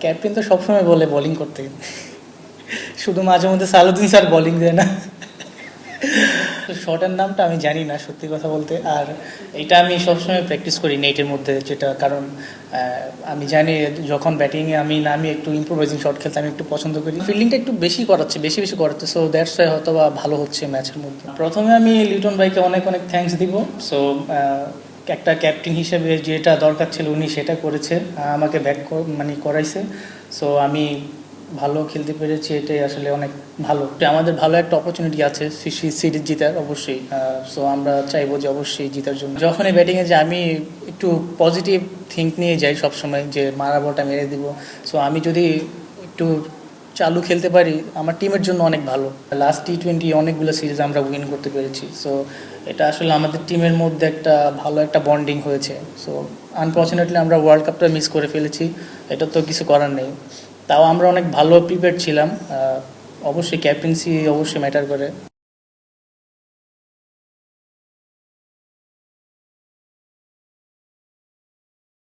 Captain তো সবসময় বলে বোলিং করতে, শুধু মাঝে মধ্যে সালাউদ্দিন স্যার বোলিং দেয় না। শটের নামটা আমি জানি না সত্যি কথা বলতে, আর এটা আমি সবসময় প্র্যাকটিস করি নেটের মধ্যে, যেটা কারণ আমি জানি যখন ব্যাটিংয়ে আমি নামি একটু ইম্প্রোভাইজিং শট খেলতে আমি একটু পছন্দ করি। ফিল্ডিংটা একটু বেশি করাচ্ছে, বেশি বেশি করাচ্ছে, সো দ্যাটস ওয়াই হয়তো বা ভালো হচ্ছে ম্যাচের মধ্যে। প্রথমে আমি লিটন ভাইকে অনেক অনেক থ্যাঙ্কস দিব। সো একটা ক্যাপ্টেন হিসেবে যেটা দরকার ছিল উনি সেটা করেছে, আমাকে ব্যাক মানে করাইছে। সো আমি ভালো খেলতে পেরেছি, এটাই আসলে অনেক ভালো। আমাদের ভালো একটা অপরচুনিটি আছে সিরিজ জিতার, অবশ্যই। সো আমরা চাইবো যে অবশ্যই জিতার জন্য। যখনই ব্যাটিংয়ে যে আমি একটু পজিটিভ থিঙ্ক নিয়ে যাই সবসময়, যে মারা বলটা মেরে দিব। সো আমি যদি একটু চালু খেলতে পারি আমার টিমের জন্য অনেক ভালো। লাস্ট T20 অনেকগুলো সিরিজ আমরা উইন করতে পেরেছি। সো এটা আসলে আমাদের টিমের মধ্যে একটা ভালো একটা বন্ডিং হয়েছে। সো আনফর্চুনেটলি আমরা ওয়ার্ল্ড কাপটা মিস করে ফেলেছি, এটা তো কিছু করার নেই। তাও আমরা অনেক ভালো প্রিপেয়ার ছিলাম। অবশ্যই ক্যাপ্টেন্সি অবশ্যই ম্যাটার করে।